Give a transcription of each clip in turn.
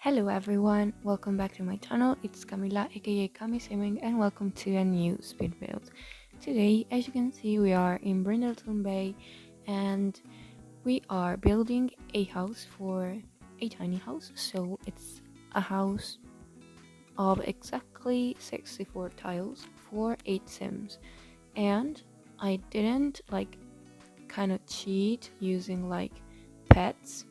Hello everyone, welcome back to my channel. It's Camila aka CamiSimming and welcome to a new speed build. Today, as you can see, we are in Brindleton Bay and we are building a house for a tiny house. So it's a house of exactly 64 tiles for 8 sims. And I didn't kind of cheat using pets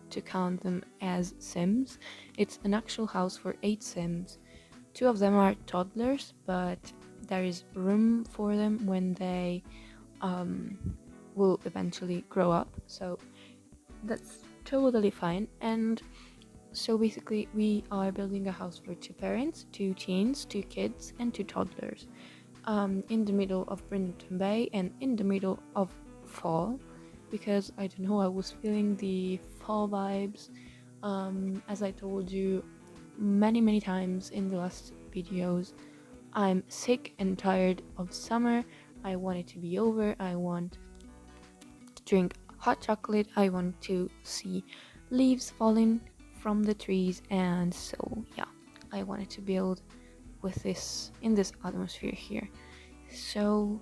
to count them as sims. It's an actual house for 8 sims. 2 of them are toddlers, but there is room for them when they will eventually grow up, so that's totally fine. And so basically we are building a house for 2 parents, 2 teens, 2 kids and 2 toddlers, in the middle of Brindleton Bay and in the middle of fall, because I don't know, I was feeling the fall vibes. As I told you many times in the last videos, I'm sick and tired of summer. I want it to be over. I want to drink hot chocolate. I want to see leaves falling from the trees, and so yeah, I wanted to build with this in this atmosphere here. So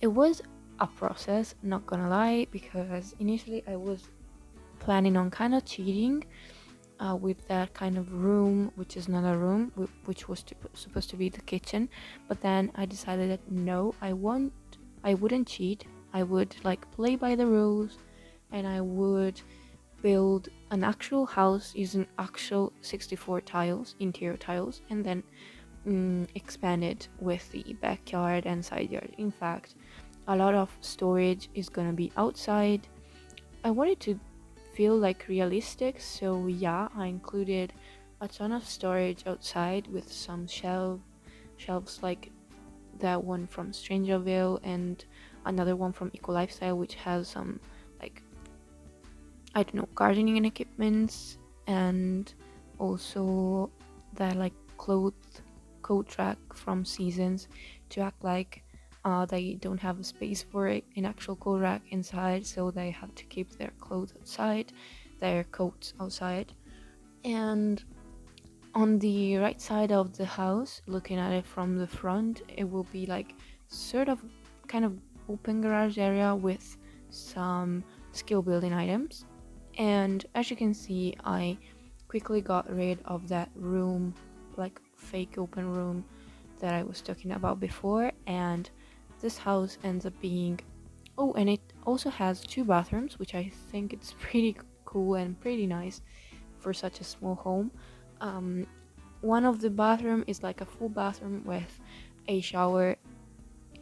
it was a process, not gonna lie, because initially I was planning on kind of cheating with that kind of room, which is not a room, which was supposed to be the kitchen. But then I decided that no, I wouldn't cheat. I would play by the rules, and I would build an actual house using actual 64 tiles, interior tiles, and then expand it with the backyard and side yard. In fact, a lot of storage is gonna be outside. I wanted to feel realistic, so yeah, I included a ton of storage outside with some shelves like that one from Strangerville and another one from Eco Lifestyle, which has some I don't know, gardening and equipments, and also that coat rack from Seasons, to act like they don't have a space for an actual coat rack inside, so they have to keep their clothes outside, their coats outside. And on the right side of the house, looking at it from the front, it will be sort of kind of open garage area with some skill building items. And as you can see, I quickly got rid of that room, fake open room that I was talking about before, and this house ends up being, oh, and it also has 2 bathrooms, which I think it's pretty cool and pretty nice for such a small home. One of the bathroom is a full bathroom with a shower,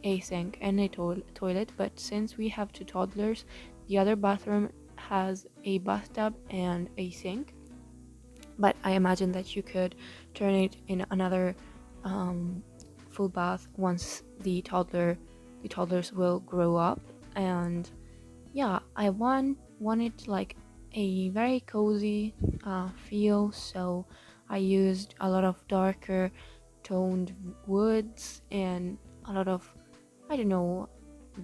a sink and a toilet, but since we have 2 toddlers, the other bathroom has a bathtub and a sink. But I imagine that you could turn it in another full bath once the toddlers will grow up. And yeah, I wanted a very cozy feel, so I used a lot of darker toned woods and a lot of, I don't know,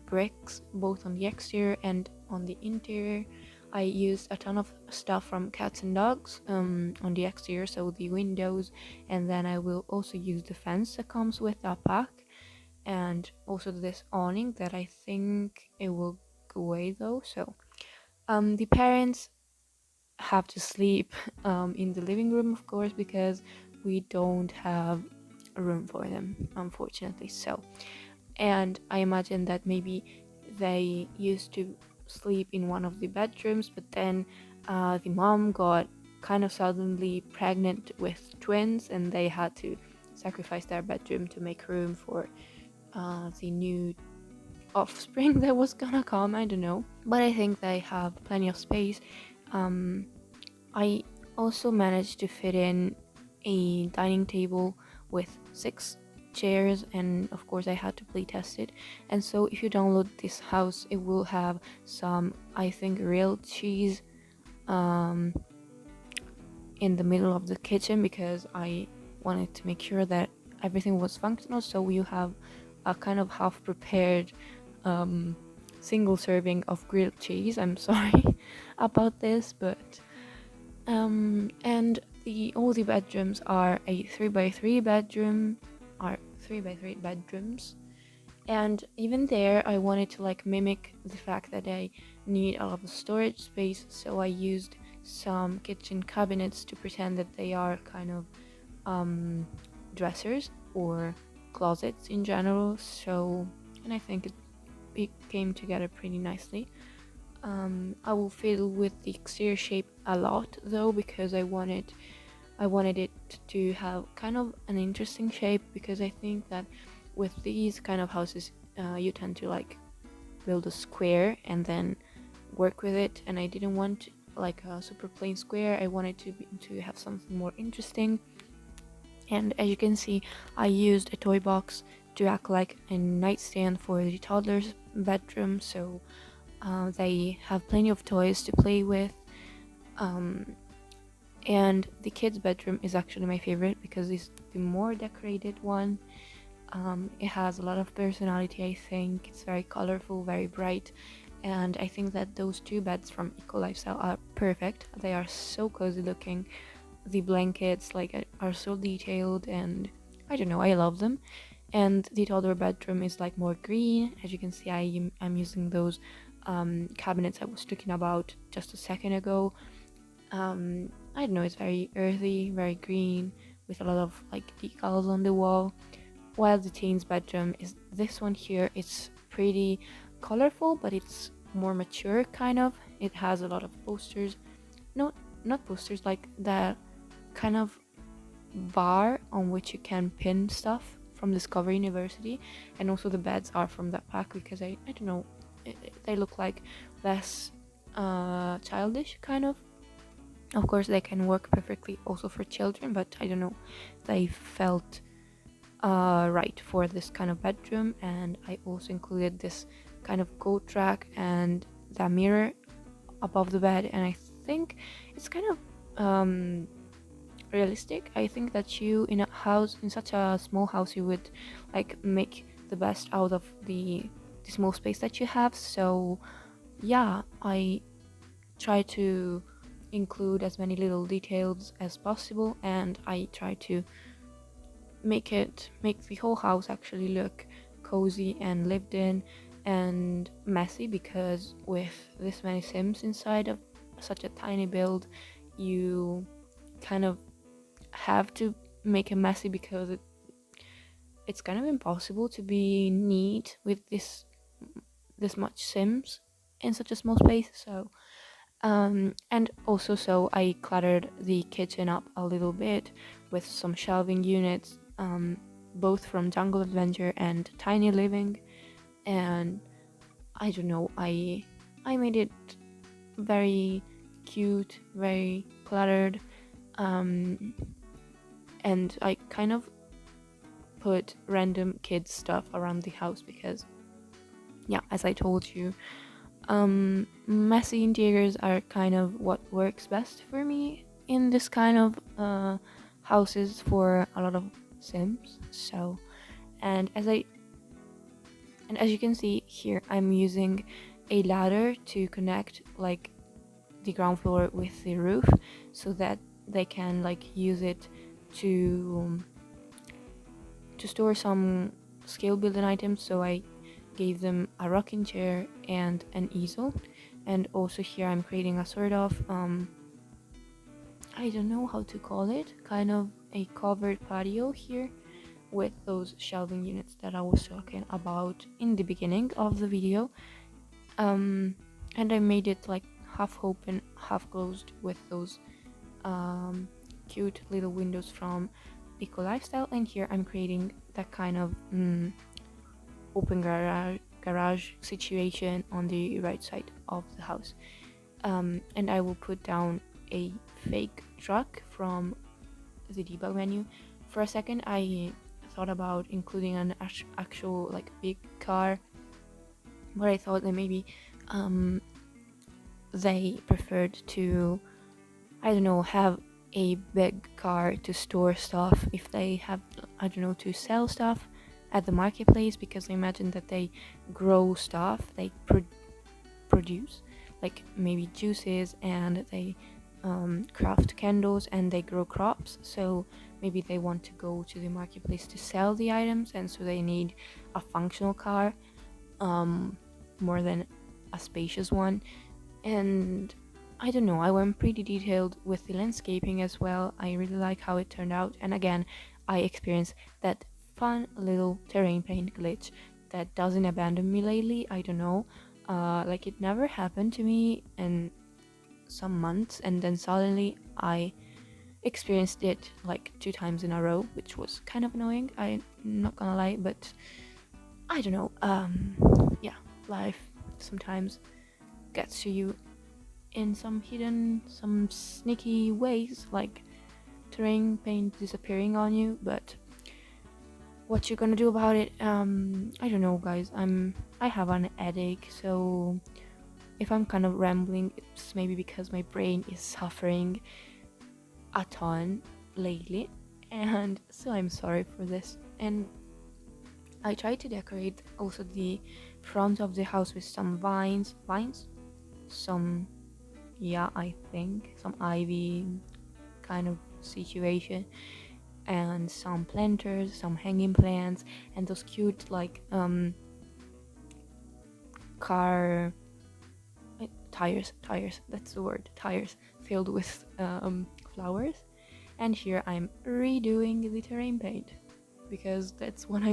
bricks, both on the exterior and on the interior. I used a ton of stuff from cats and dogs on the exterior, so the windows, and then I will also use the fence that comes with that pack, and also this awning that I think it will go away though. So the parents have to sleep in the living room, of course, because we don't have room for them, unfortunately. So, and I imagine that maybe they used to sleep in one of the bedrooms, but then the mom got kind of suddenly pregnant with twins, and they had to sacrifice their bedroom to make room for the new offspring that was gonna come. I don't know, but I think they have plenty of space. I also managed to fit in a dining table with 6 chairs, and of course I had to play test it. And so if you download this house, it will have some, I think, real cheese in the middle of the kitchen, because I wanted to make sure that everything was functional. So you have a kind of half prepared single serving of grilled cheese. I'm sorry about this, but and all the bedrooms are a 3x3 bedroom, are 3x3 bedrooms. And even there, I wanted to like mimic the fact that I need a lot of storage space, so I used some kitchen cabinets to pretend that they are kind of dressers or closets in general. So, and I think it came together pretty nicely. I will fiddle with the exterior shape a lot though, because I wanted it to have kind of an interesting shape, because I think that with these kind of houses you tend to like build a square and then work with it, and I didn't want like a super plain square. I wanted to have something more interesting. And as you can see, I used a toy box to act like a nightstand for the toddlers bedroom, so they have plenty of toys to play with. And the kids bedroom is actually my favorite because it's the more decorated one. It has a lot of personality. I think it's very colorful, very bright, and I think that those two beds from Eco Lifestyle are perfect. They are so cozy looking. The blankets like are so detailed, and I don't know, I love them. And the toddler bedroom is like more green. As you can see, I'm using those cabinets I was talking about just a second ago. I don't know, it's very earthy, very green, with a lot of like decals on the wall. While the teens bedroom is this one here. It's pretty colorful, but it's more mature kind of. It has a lot of posters. No, not posters, like that kind of bar on which you can pin stuff from Discovery University, and also the beds are from that pack, because I don't know, they look like less childish kind of. Of course they can work perfectly also for children, but I don't know, they felt right for this kind of bedroom. And I also included this kind of coat rack and the mirror above the bed, and I think it's kind of realistic. I think that you in a house, in such a small house, you would like make the best out of the small space that you have. So yeah, I try to include as many little details as possible, and I try to make the whole house actually look cozy and lived in and messy, because with this many Sims inside of such a tiny build, you kind of have to make it messy, because it's kind of impossible to be neat with this much Sims in such a small space. So and also, so I cluttered the kitchen up a little bit with some shelving units, both from Jungle Adventure and Tiny Living, and I don't know, I made it very cute, very cluttered, and I kind of put random kids stuff around the house because, yeah, as I told you, messy interiors are kind of what works best for me in this kind of houses for a lot of Sims. So, and as you can see here, I'm using a ladder to connect like the ground floor with the roof, so that they can like use it to store some scale building items. So I gave them a rocking chair and an easel, and also here I'm creating a sort of I don't know how to call it, kind of a covered patio here with those shelving units that I was talking about in the beginning of the video, and I made it like half open, half closed, with those cute little windows from Eco Lifestyle. And here I'm creating that kind of open garage situation on the right side of the house, and I will put down a fake truck from the debug menu. For a second I thought about including an actual like big car, but I thought that maybe they preferred to, I don't know, have a big car to store stuff if they have, I don't know, to sell stuff at the marketplace, because I imagine that they grow stuff, they produce like maybe juices, and they craft candles and they grow crops, so maybe they want to go to the marketplace to sell the items, and so they need a functional car more than a spacious one. And I don't know, I went pretty detailed with the landscaping as well. I really like how it turned out, and again I experienced that fun little terrain paint glitch that doesn't abandon me lately. I don't know, like it never happened to me in some months, and then suddenly I experienced it like 2 times in a row, which was kind of annoying, I'm not gonna lie. But I don't know, yeah, life sometimes gets to you in some hidden, some sneaky ways, like terrain paint disappearing on you. But what you gonna do about it? I don't know, guys. I have an headache, so if I'm kind of rambling, it's maybe because my brain is suffering a ton lately, and so I'm sorry for this. And I tried to decorate also the front of the house with some vines, some, yeah, I think some ivy kind of situation, and some planters, some hanging plants, and those cute like car tires, that's the word, tires filled with flowers. And here I'm redoing the terrain paint because that's what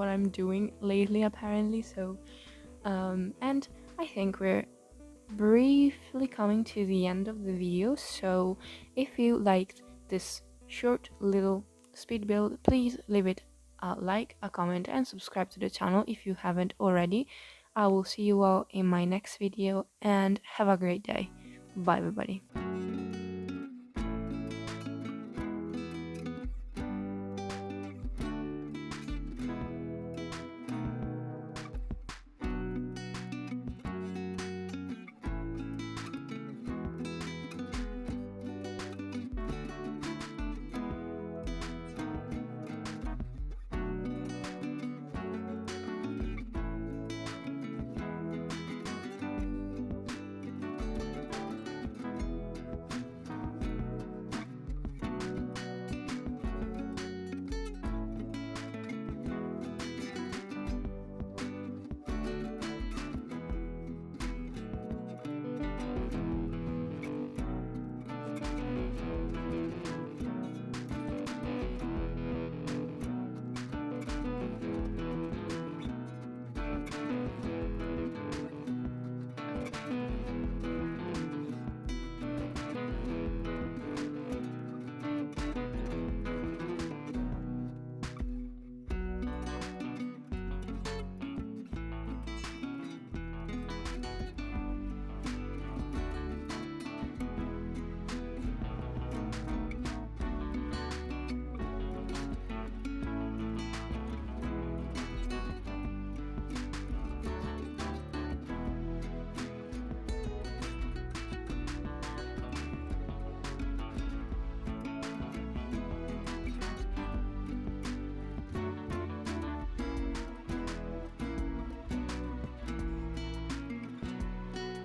I'm doing lately apparently. So and I think we're briefly coming to the end of the video. So if you liked this short little speed build, please leave it a like, a comment, and subscribe to the channel if you haven't already. I will see you all in my next video, and have a great day. Bye everybody.